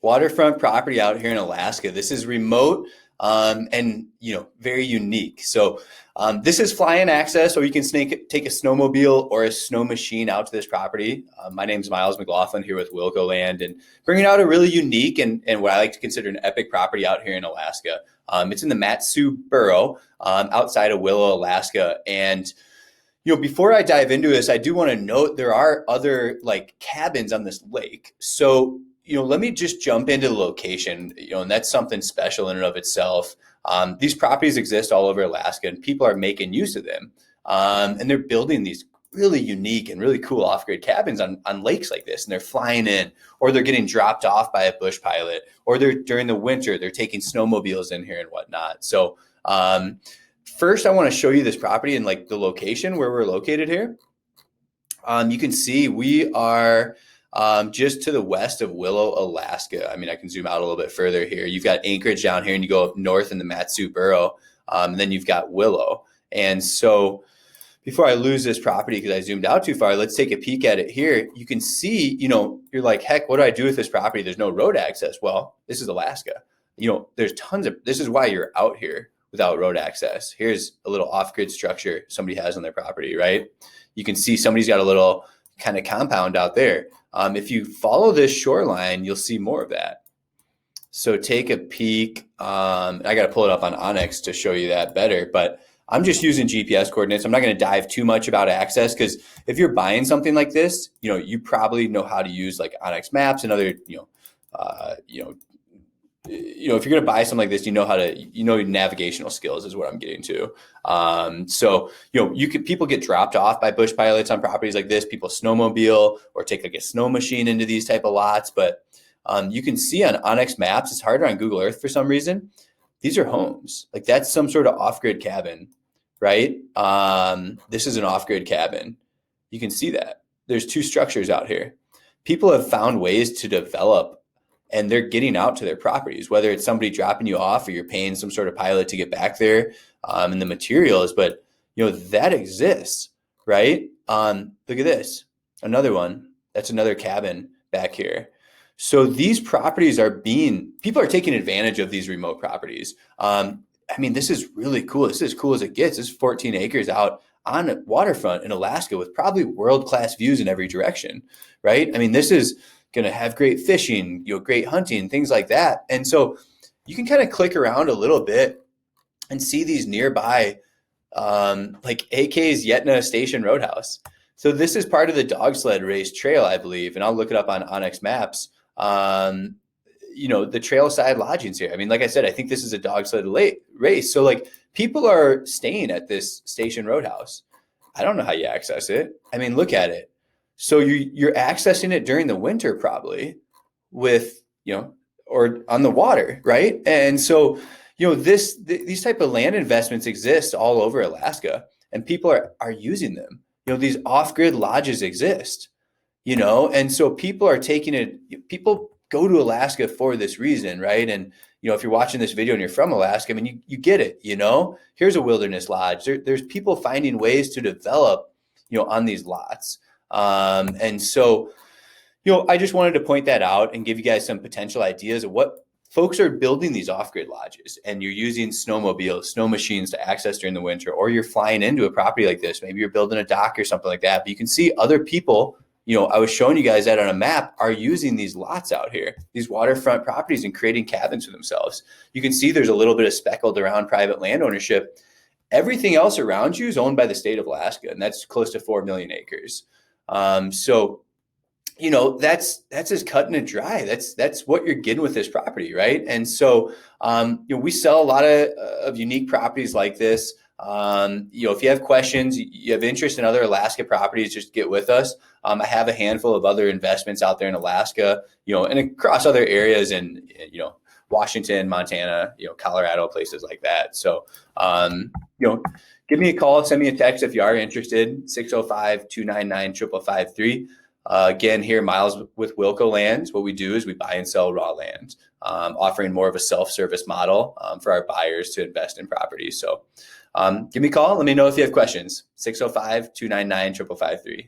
Waterfront property out here in Alaska. This is remote and very unique. So this is fly-in access, or you can take a snowmobile or a snow machine out to this property. My name is Miles McLaughlin here with Wilco Land, and bringing out a really unique and what I like to consider an epic property out here in Alaska. It's in the Matsu Borough outside of Willow, Alaska, and before I dive into this, I do want to note there are other cabins on this lake. So let me just jump into the location, and that's something special in and of itself. These properties exist all over Alaska, and people are making use of them. And they're building these really unique and really cool off-grid cabins on lakes like this, and they're flying in, or they're getting dropped off by a bush pilot, or during the winter, they're taking snowmobiles in here and whatnot. So first, I want to show you this property and the location where we're located here. You can see we are just to the west of Willow, Alaska. I mean, I can zoom out a little bit further here. You've got Anchorage down here, and you go up north in the Matsu Borough, and then you've got Willow. And so before I lose this property because I zoomed out too far, let's take a peek at it here. You can see, you're like, heck, what do I do with this property? There's no road access. Well, this is Alaska. There's tons of, this is why you're out here without road access. Here's a little off-grid structure somebody has on their property, right? You can see somebody's got a little kind of compound out there. If you follow this shoreline, you'll see more of that. So take a peek. I got to pull it up on Onyx to show you that better, but I'm just using GPS coordinates. I'm not going to dive too much about access, because if you're buying something like this, you probably know how to use Onyx Maps and other, if you're going to buy something like this, navigational skills is what I'm getting to. So people get dropped off by bush pilots on properties like this. People snowmobile or take a snow machine into these type of lots. But you can see on Onyx Maps, it's harder on Google Earth for some reason. These are homes. That's some sort of off-grid cabin, right? This is an off-grid cabin. You can see that. There's two structures out here. People have found ways to develop, and they're getting out to their properties, whether it's somebody dropping you off or you're paying some sort of pilot to get back there, and the materials, but that exists, right? Look at this, another one. That's another cabin back here. So these properties people are taking advantage of these remote properties. This is really cool. This is as cool as it gets. This is 14 acres out on waterfront in Alaska with probably world-class views in every direction, right? This is going to have great fishing, great hunting, things like that. And so you can kind of click around a little bit and see these nearby, AK's Yetna Station Roadhouse. So this is part of the dog sled race trail, I believe, and I'll look it up on Onyx Maps. The trail side lodgings here. Like I said, I think this is a dog sled race. So people are staying at this Station Roadhouse. I don't know how you access it. Look at it. So you're accessing it during the winter, probably with, or on the water, right? And so, these type of land investments exist all over Alaska, and people are using them. These off-grid lodges exist, and so people are taking it. People go to Alaska for this reason, right? And, if you're watching this video and you're from Alaska, you get it, here's a wilderness lodge. There's people finding ways to develop, on these lots. And so, I just wanted to point that out and give you guys some potential ideas of what folks are building these off-grid lodges, and you're using snowmobiles, snow machines to access during the winter, or you're flying into a property like this. Maybe you're building a dock or something like that, but you can see other people, I was showing you guys that on a map, are using these lots out here, these waterfront properties, and creating cabins for themselves. You can see there's a little bit of speckled around private land ownership. Everything else around you is owned by the state of Alaska, and that's close to 4 million acres. So, that's as cut and dry. That's what you're getting with this property, right? And so, we sell a lot of unique properties like this. If you have questions, you have interest in other Alaska properties, just get with us. I have a handful of other investments out there in Alaska, and across other areas in, Washington, Montana, Colorado, places like that. So, give me a call, send me a text if you are interested, 605-299-5553. Again, here, Miles with Wilco Land. What we do is we buy and sell raw land, offering more of a self-service model for our buyers to invest in properties. So give me a call. Let me know if you have questions, 605-299-5553.